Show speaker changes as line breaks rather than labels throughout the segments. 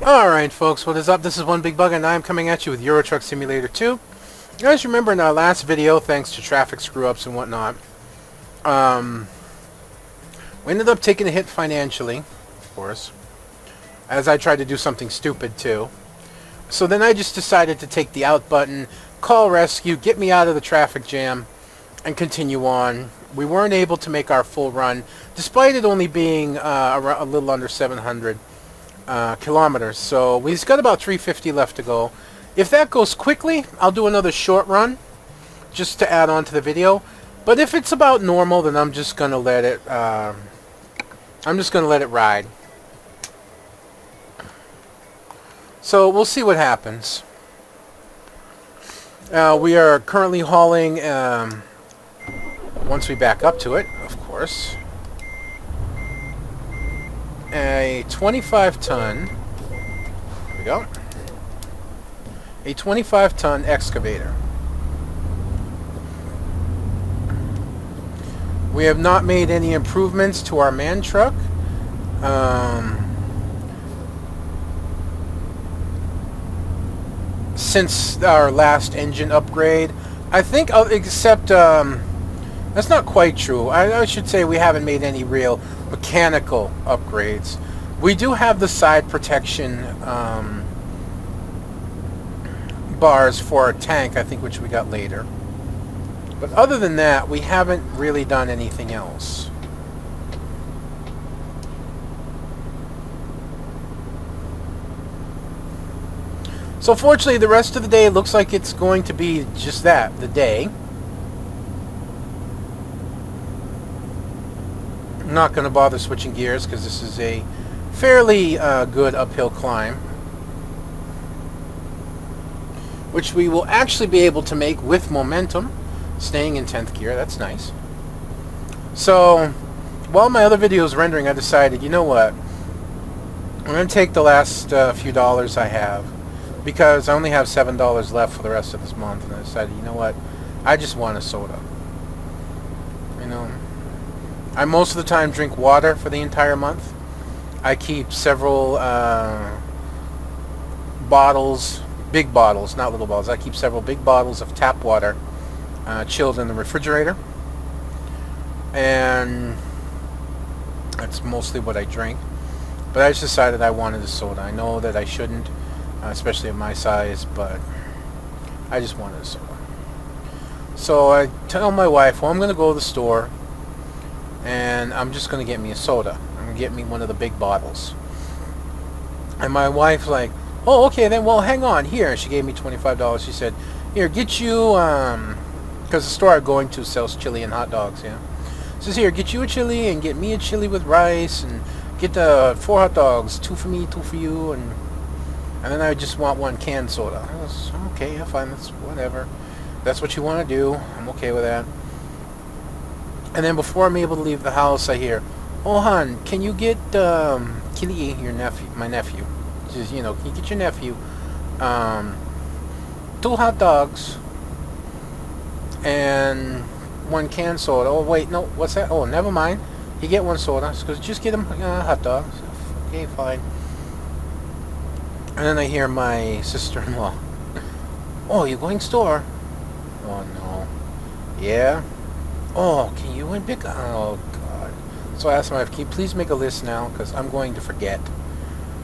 Alright folks, what is up? This is One Big Bug and I'm coming at you with Euro Truck Simulator 2. You guys remember in our last video, thanks to traffic screw-ups and whatnot, we ended up taking a hit financially, of course, as I tried to do something stupid too. So then I just decided to take the out button, call rescue, get me out of the traffic jam, and continue on. We weren't able to make our full run, despite it only being a little under 700 kilometers. So we've got about 350 left to go. If that goes quickly, I'll do another short run, just to add on to the video. But if it's about normal, then I'm just gonna let it. Ride. So we'll see what happens. We are currently hauling. Once we back up to it, of course, a 25-ton. There we go. A 25-ton excavator. We have not made any improvements to our man truck. Since our last engine upgrade, I think, except that's not quite true. I should say we haven't made any real mechanical upgrades. We do have the side protection bars for our tank, I think, which we got later. But other than that, we haven't really done anything else. So fortunately, the rest of the day looks like it's going to be just that, the day. I'm not going to bother switching gears because this is a fairly good uphill climb, which we will actually be able to make with momentum, staying in 10th gear. That's nice. So while my other video is rendering, I decided, you know what, I'm going to take the last few dollars I have, because I only have $7 left for the rest of this month, and I decided, you know what, I just want a soda. You know, I most of the time drink water for the entire month. I keep several bottles, big bottles, not little bottles. I keep several big bottles of tap water chilled in the refrigerator, and that's mostly what I drink. But I just decided I wanted a soda. I know that I shouldn't, especially at my size, but I just wanted a soda. So I tell my wife, well, I'm going to go to the store and I'm just going to get me a soda. I'm going to get me one of the big bottles. And my wife's like, oh, okay, then, well, hang on, here. She gave me $25. She said, here, get you, because the store I'm going to sells chili and hot dogs, yeah. She says, here, get you a chili and get me a chili with rice, and get 4 hot dogs, 2 for me, 2 for you, and then I just want 1 canned soda. I was, okay, yeah, fine, that's whatever. That's what you want to do. I'm okay with that. And then before I'm able to leave the house, I hear, oh, hon, can you get Killy, your nephew, my nephew? She says, you know, can you get your nephew 2 hot dogs and 1 canned soda? Oh, wait, no, what's that? Oh, never mind. You get 1 soda. She goes, just get him hot dogs. Okay, fine. And then I hear my sister-in-law, oh, you going store? Oh, no. Yeah? Oh, can you and pick? Oh, God. So I asked my wife, can you please make a list now? Because I'm going to forget.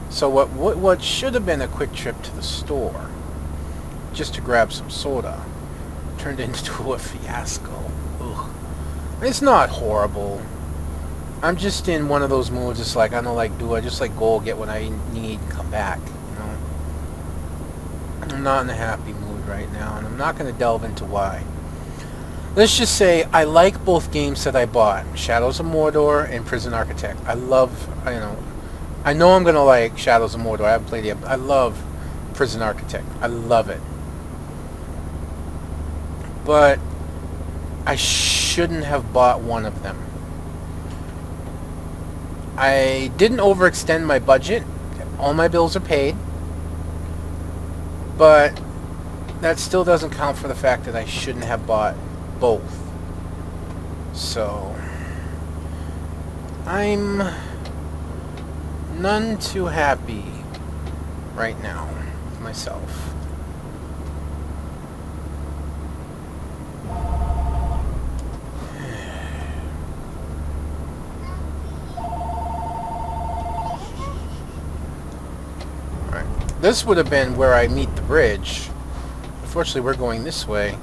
So what should have been a quick trip to the store, just to grab some soda, turned into a fiasco. Ugh. It's not horrible. I'm just in one of those moods. It's like, I don't like do. I just like go get what I need and come back. You know, I'm not in a happy mood right now, and I'm not going to delve into why. Let's just say I like both games that I bought, Shadows of Mordor and Prison Architect. I know I'm going to like Shadows of Mordor. I haven't played it yet, but I love Prison Architect. I love it. But I shouldn't have bought one of them. I didn't overextend my budget. All my bills are paid. But that still doesn't count for the fact that I shouldn't have bought both. So I'm none too happy right now myself. Alright. This would have been where I meet the bridge. Unfortunately, we're going this way.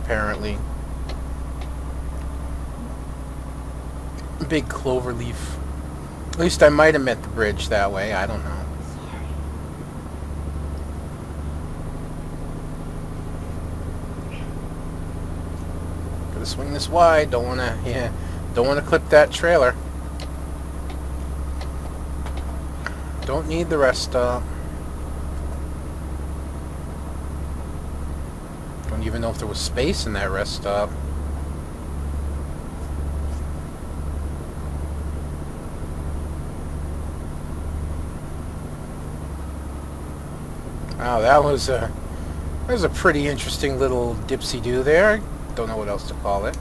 Apparently. Big clover leaf. At least I might have met the bridge that way. I don't know. Gotta swing this wide. Don't wanna, yeah, don't wanna clip that trailer. Don't need the rest stop. Don't even know if there was space in that rest stop. Wow, that was a pretty interesting little dipsy-do there. Don't know what else to call it.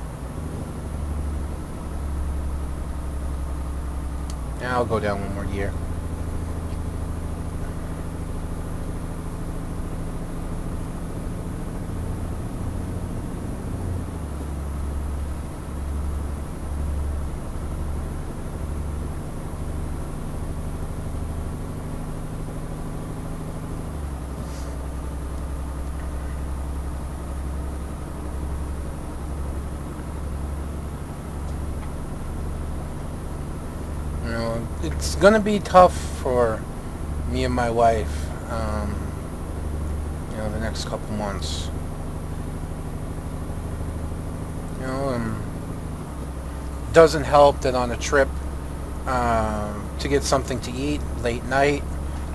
Yeah, I'll go down one more gear. It's gonna be tough for me and my wife, the next couple months. Doesn't help that on a trip to get something to eat late night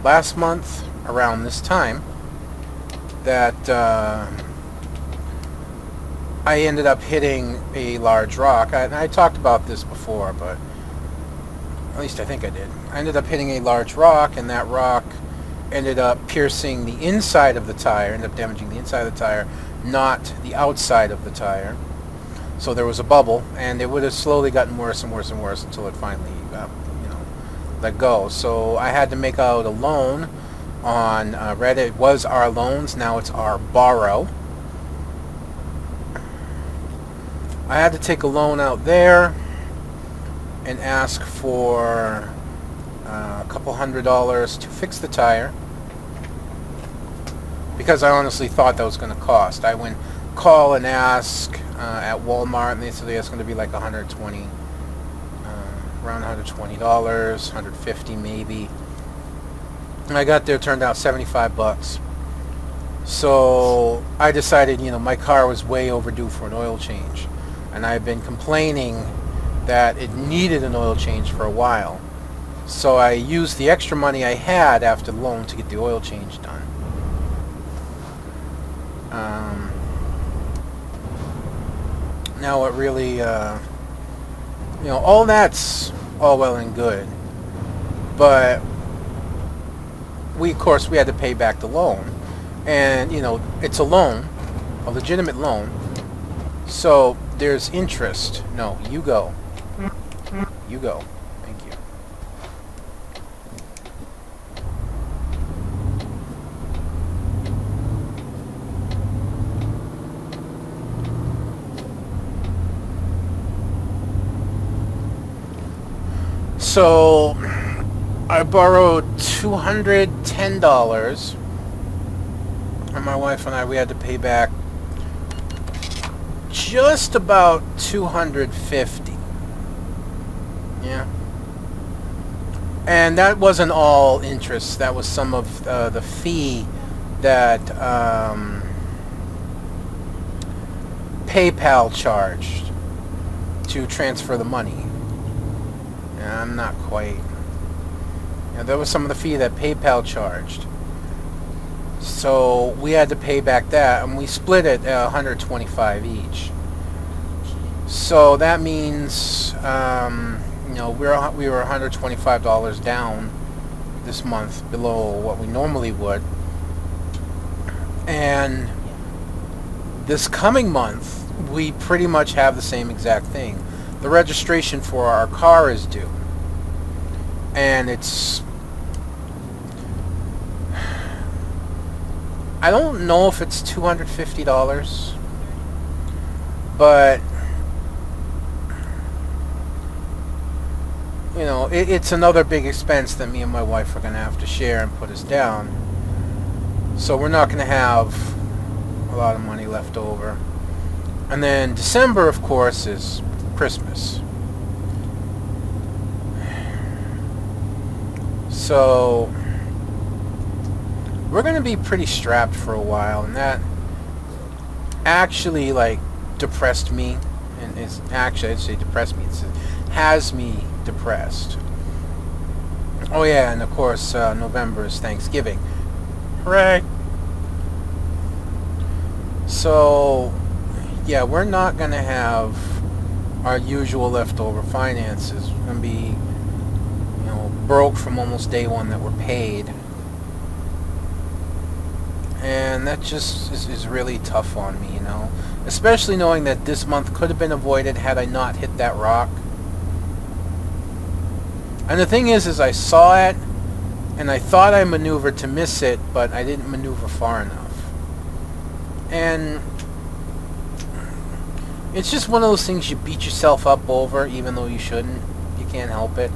last month around this time, that I ended up hitting a large rock. I talked about this before, but at least I think I did. I ended up hitting a large rock, and that rock ended up piercing the inside of the tire, ended up damaging the inside of the tire, not the outside of the tire. So there was a bubble, and it would have slowly gotten worse and worse and worse until it finally let go. So I had to make out a loan on Reddit. It was our loans, now it's our borrow. I had to take a loan out there and ask for a couple $100s to fix the tire, because I honestly thought that was going to cost. I went call and ask at Walmart, and they said it's going to be like around $120, $150 maybe. And I got there, turned out $75. So I decided, my car was way overdue for an oil change, and I've been complaining that it needed an oil change for a while. So I used the extra money I had after the loan to get the oil change done. Now it really, all that's all well and good, but of course we had to pay back the loan, and it's a loan, a legitimate loan, so there's interest. No, you go. You go. Thank you. So I borrowed $210, and my wife and we had to pay back just about $250. Yeah. And that wasn't all interest. That was some of the fee that PayPal charged to transfer the money. And I'm not quite. That was some of the fee that PayPal charged. So we had to pay back that, and we split it at $125 each. So that means we were $125 down this month, below what we normally would. And this coming month, we pretty much have the same exact thing. The registration for our car is due, and it's I don't know if it's $250, but you know, it's another big expense that me and my wife are going to have to share and put us down. So we're not going to have a lot of money left over. And then December, of course, is Christmas. So we're going to be pretty strapped for a while, and that actually like depressed me. And it's actually, I'd say depressed me. It has me depressed. Oh yeah, and of course November is Thanksgiving. Hooray! So yeah, we're not going to have our usual leftover finances. We're going to be, you know, broke from almost day one that we're paid. And that just is really tough on me, you know. Especially knowing that this month could have been avoided had I not hit that rock. And the thing is I saw it, and I thought I maneuvered to miss it, but I didn't maneuver far enough. And it's just one of those things you beat yourself up over, even though you shouldn't. You can't help it.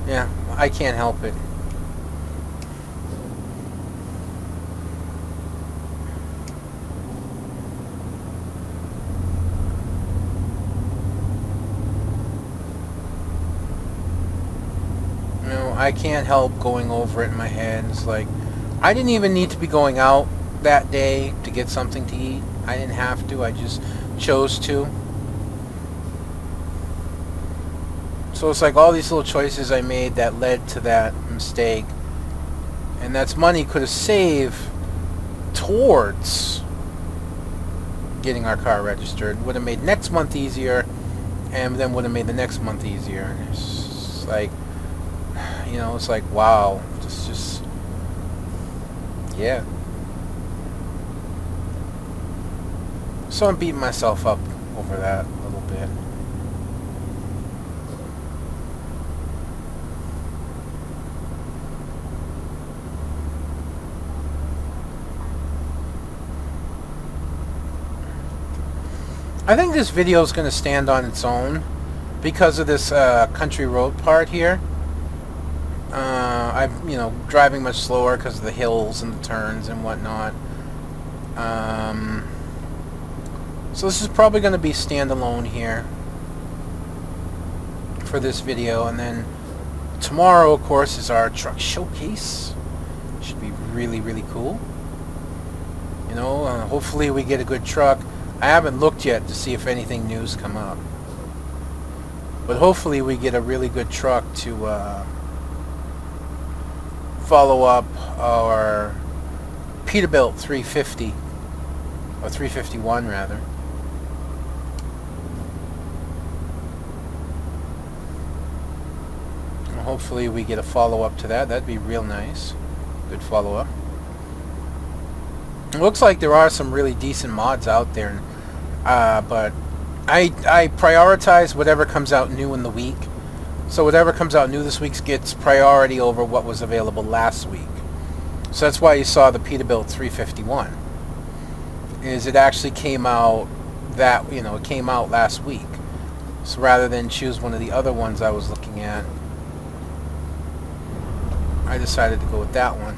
Yeah, I can't help it. You know, I can't help going over it in my head. It's like, I didn't even need to be going out that day to get something to eat. I didn't have to. I just chose to. So it's like all these little choices I made that led to that mistake. And that's money could have saved towards getting our car registered. Would have made next month easier, and then would have made the next month easier. It's like, you know, it's like, wow. Just yeah. So I'm beating myself up over that a little bit. I think this video is going to stand on its own because of this country road part here. I'm, you know, driving much slower because of the hills and the turns and whatnot. So this is probably going to be standalone here for this video, and then tomorrow, of course, is our truck showcase. Should be really, really cool. You know, hopefully we get a good truck. I haven't looked yet to see if anything new's come up, but hopefully we get a really good truck to follow up our Peterbilt 350, or 351 rather. Hopefully we get a follow-up to that. That'd be real nice. Good follow-up. It looks like there are some really decent mods out there, but I prioritize whatever comes out new in the week. So whatever comes out new this week gets priority over what was available last week. So that's why you saw the Peterbilt 351. Is it actually came out that, you know, it came out last week. So rather than choose one of the other ones I was looking at, I decided to go with that one.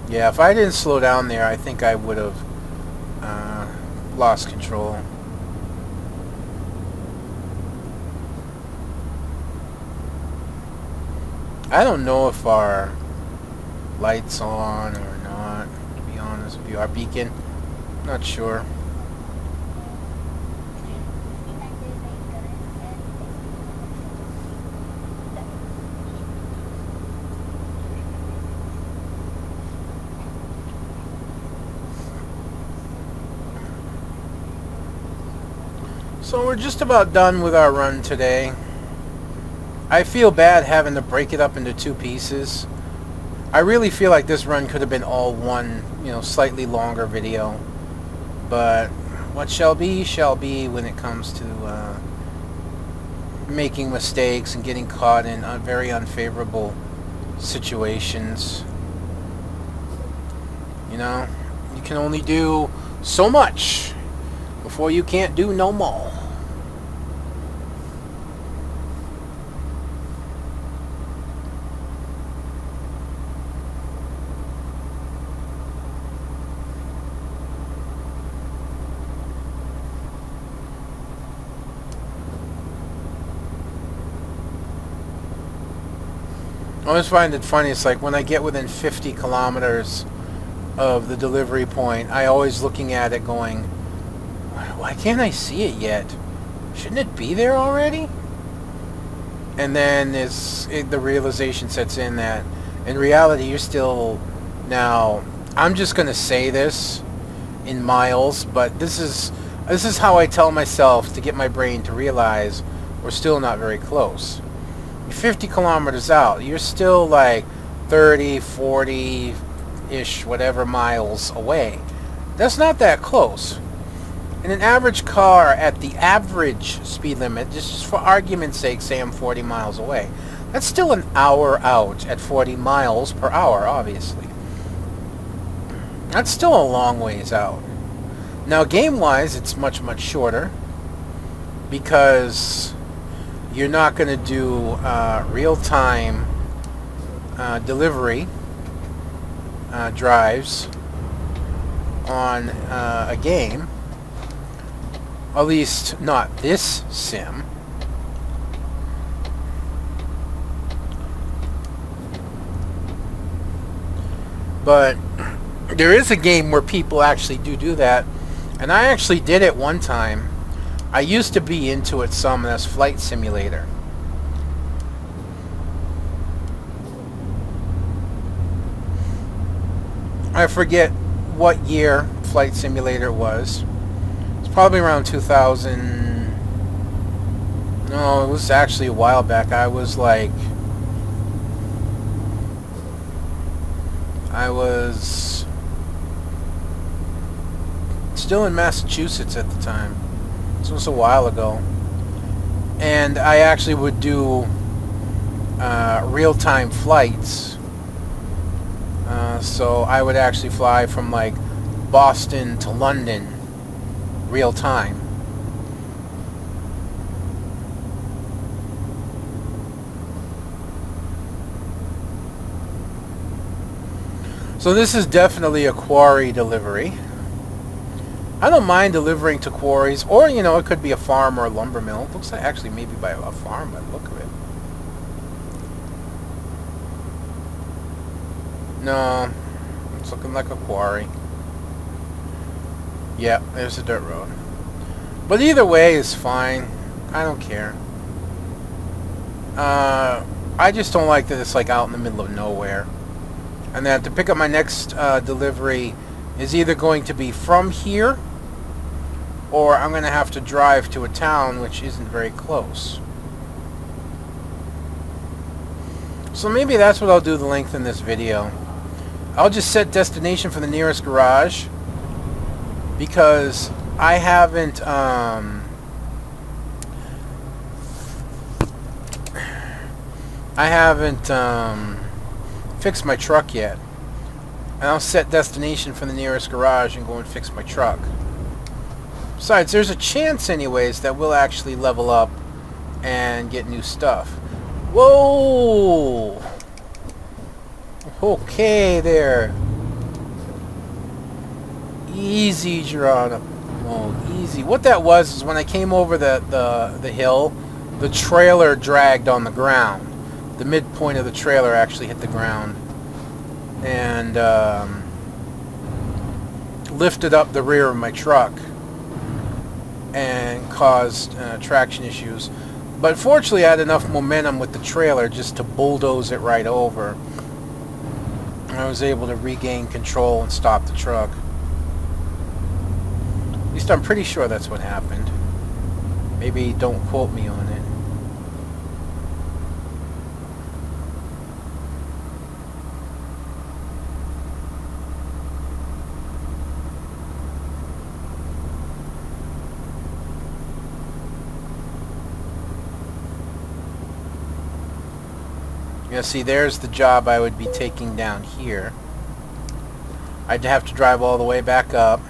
Yeah, if I didn't slow down there, I think I would have lost control. I don't know if our light's on or not, to be honest with you. Our beacon, not sure. So we're just about done with our run today. I feel bad having to break it up into two pieces. I really feel like this run could have been all one, you know, slightly longer video. But what shall be when it comes to making mistakes and getting caught in very unfavorable situations. You know, you can only do so much before you can't do no more. I always find it funny. It's like when I get within 50 kilometers of the delivery point, I always looking at it going, why can't I see it yet? Shouldn't it be there already? And then the realization sets in that in reality you're still, now I'm just going to say this in miles, but this is how I tell myself to get my brain to realize we're still not very close. 50 kilometers out, you're still like 30, 40-ish, whatever miles away. That's not that close. In an average car at the average speed limit, just for argument's sake, say I'm 40 miles away, that's still an hour out at 40 miles per hour, obviously. That's still a long ways out. Now, game-wise, it's much, much shorter because you're not going to do real-time delivery drives on a game. At least not this sim. But there is a game where people actually do that. And I actually did it one time. I used to be into it some, and that's Flight Simulator. I forget what year Flight Simulator was. It's probably around 2000. No, it was actually a while back. I was still in Massachusetts at the time. This was a while ago. And I actually would do real-time flights. So I would actually fly from like Boston to London real-time. So this is definitely a quarry delivery. I don't mind delivering to quarries, or, you know, it could be a farm or a lumber mill. It looks like actually maybe by a farm by the look of it. No, it's looking like a quarry. Yeah, there's a dirt road. But either way is fine. I don't care. I just don't like that it's like out in the middle of nowhere. And then to pick up my next delivery is either going to be from here, or I'm going to have to drive to a town which isn't very close. So maybe that's what I'll do to lengthen this video. I'll just set destination for the nearest garage, because I haven't fixed my truck yet. And I'll set destination for the nearest garage and go and fix my truck. Besides, there's a chance anyways that we'll actually level up and get new stuff. Whoa! Okay there. Easy, Geronimo. Oh, easy. What that was is when I came over the hill, the trailer dragged on the ground. The midpoint of the trailer actually hit the ground. And lifted up the rear of my truck and caused traction issues. But fortunately I had enough momentum with the trailer just to bulldoze it right over. I was able to regain control and stop the truck. At least I'm pretty sure that's what happened. Maybe don't quote me on it. Yeah, see, there's the job I would be taking down here. I'd have to drive all the way back up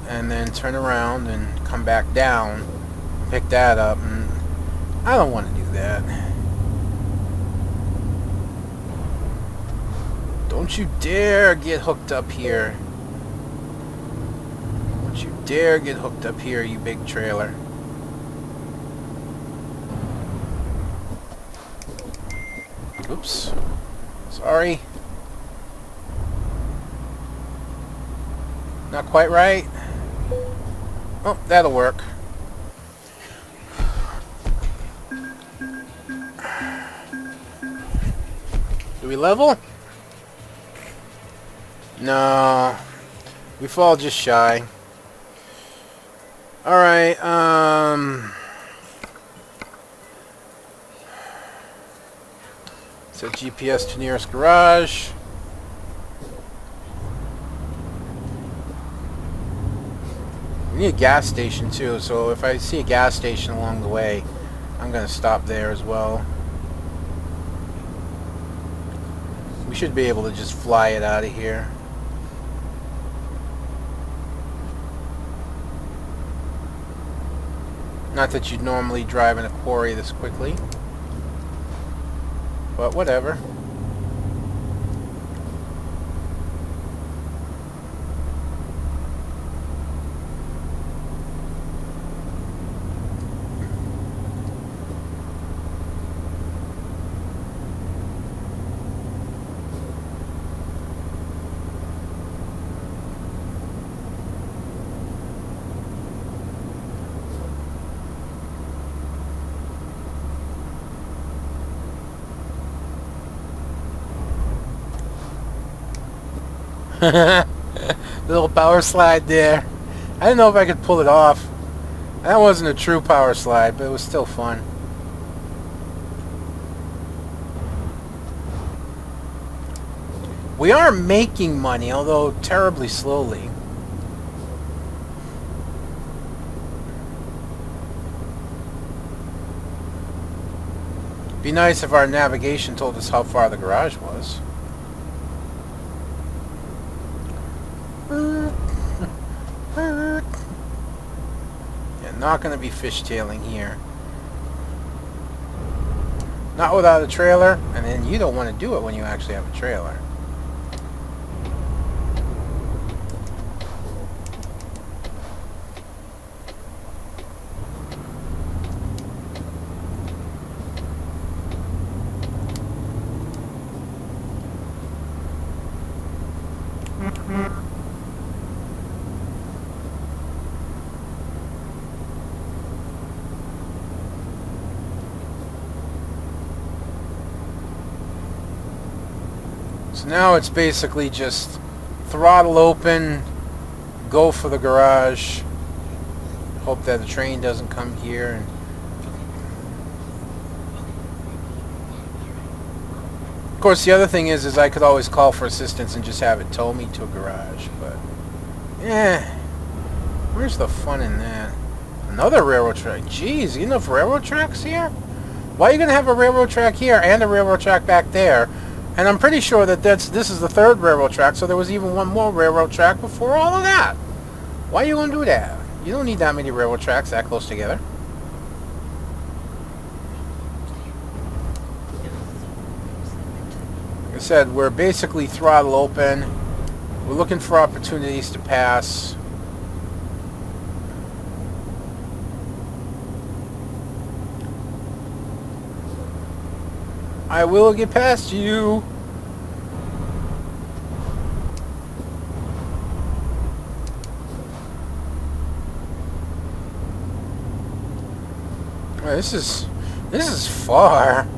and then turn around and come back down and pick that up, and I don't want to do that. Don't you dare get hooked up here. Don't you dare get hooked up here, you big trailer. Oops. Sorry. Not quite right. Oh, that'll work. Do we level? No. We fall just shy. Alright, set GPS to nearest garage. We need a gas station too, so if I see a gas station along the way, I'm gonna stop there as well. We should be able to just fly it out of here. Not that you'd normally drive in a quarry this quickly, but whatever. Little power slide there. I didn't know if I could pull it off. That wasn't a true power slide, but it was still fun. We are making money, although terribly slowly. Be nice if our navigation told us how far the garage was. Yeah, not going to be fishtailing here. Not without a trailer, and then you don't want to do it when you actually have a trailer. So now it's basically just throttle open, go for the garage, hope that the train doesn't come here. And of course, the other thing is I could always call for assistance and just have it tow me to a garage, but where's the fun in that? Another railroad track. Jeez, enough railroad tracks here? Why are you going to have a railroad track here and a railroad track back there? And I'm pretty sure that this is the third railroad track, so there was even one more railroad track before all of that. Why are you going to do that? You don't need that many railroad tracks that close together. Like I said, we're basically throttle open. We're looking for opportunities to pass. I will get past you. Oh, this is far.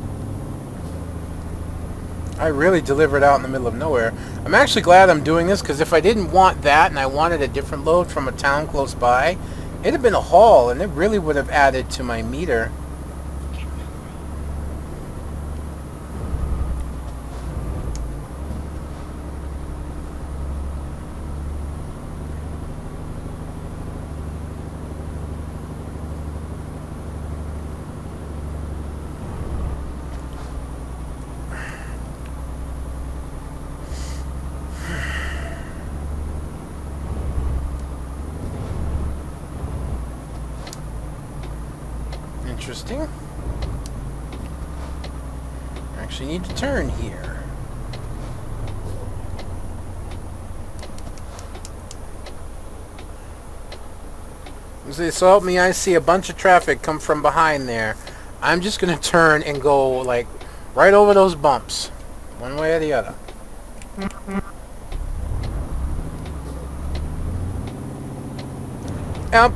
I really delivered out in the middle of nowhere. I'm actually glad I'm doing this, because if I didn't want that and I wanted a different load from a town close by, it'd have been a haul, and it really would have added to my meter. interesting. Actually need to turn here. So help me, I see a bunch of traffic come from behind there. I'm just gonna turn and go like right over those bumps, one way or the other. Yep.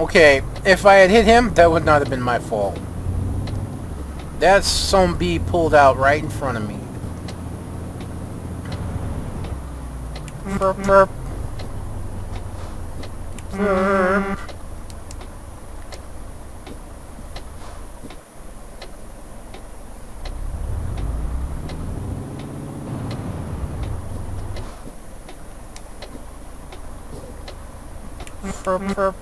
Okay, if I had hit him, that would not have been my fault. That some bee pulled out right in front of me. Burp, burp. Burp. Burp, burp.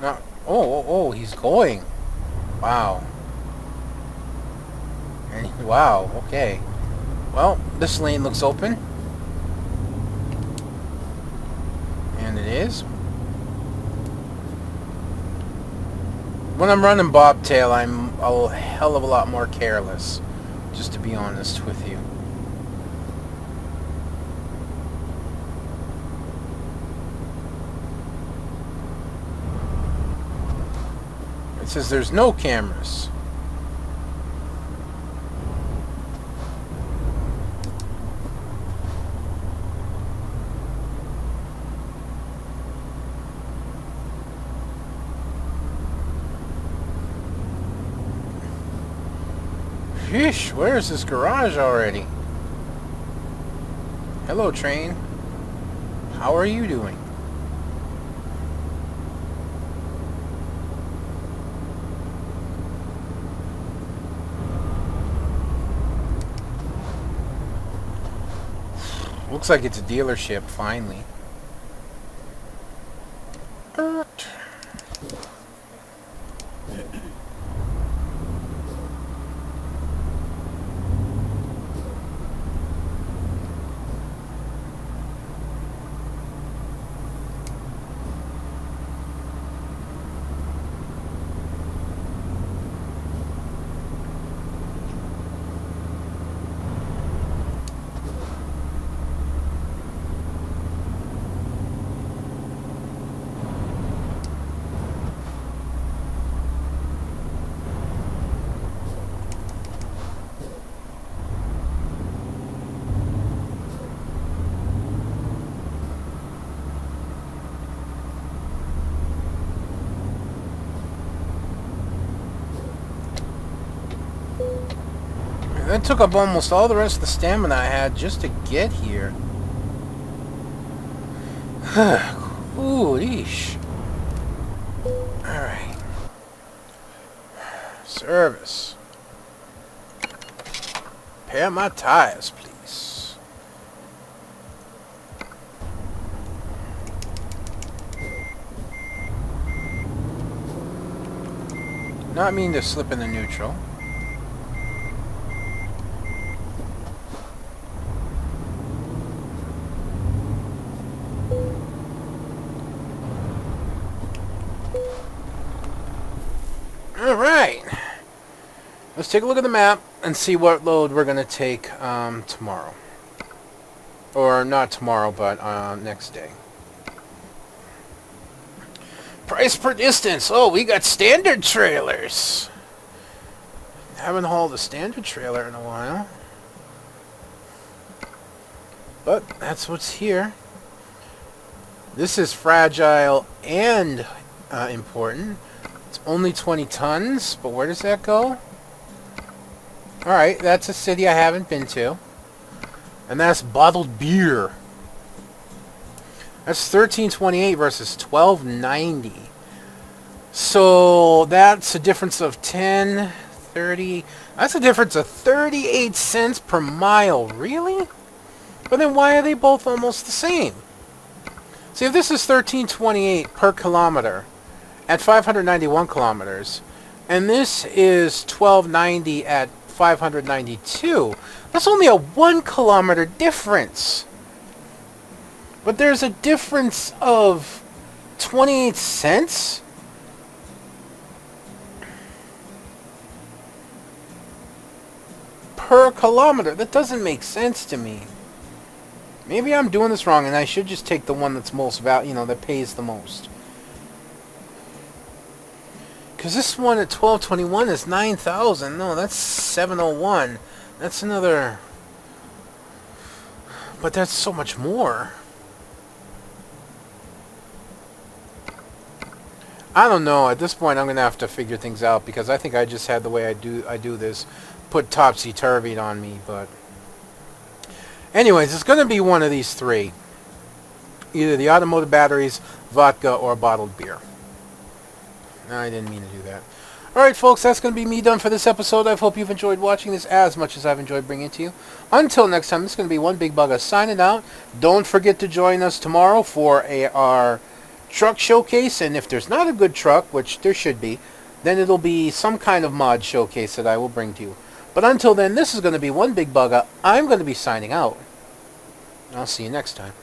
No. Oh, he's going. Wow. And wow, okay. Well, this lane looks open. And it is. When I'm running bobtail, I'm a hell of a lot more careless, just to be honest with you. It says there's no cameras. Sheesh, where is this garage already? Hello, train. How are you doing? Looks like it's a dealership, finally. That took up almost all the rest of the stamina I had just to get here. Ooh, eesh. Alright. Service. Repair my tires, please. Not mean to slip in the neutral. Alright, let's take a look at the map and see what load we're going to take tomorrow. Or not tomorrow, but next day. Price per distance. Oh, we got standard trailers. Haven't hauled a standard trailer in a while. But that's what's here. This is fragile and important. It's only 20 tons, but where does that go? Alright, that's a city I haven't been to. And that's bottled beer. That's 1328 versus 1290. So that's a difference of 10, 30. That's a difference of 38 cents per mile. Really? But then why are they both almost the same? See, if this is 1328 per kilometer, at 591 kilometers, And this is 1290 at 592. That's only a 1 kilometer difference. But there's a difference of 28 cents? Per kilometer. That doesn't make sense to me. Maybe I'm doing this wrong and I should just take the one that's most that pays the most. Because this one at 1221 is 9,000. No, that's 701. That's another... But that's so much more. I don't know. At this point, I'm going to have to figure things out because I think I just had the way I do this put topsy-turvy on me. But anyways, it's going to be one of these three. Either the automotive batteries, vodka, or bottled beer. No, I didn't mean to do that. Alright, folks, that's going to be me done for this episode. I hope you've enjoyed watching this as much as I've enjoyed bringing it to you. Until next time, this is going to be One Big Bugger signing out. Don't forget to join us tomorrow for our truck showcase. And if there's not a good truck, which there should be, then it'll be some kind of mod showcase that I will bring to you. But until then, this is going to be One Big Bugger. I'm going to be signing out. I'll see you next time.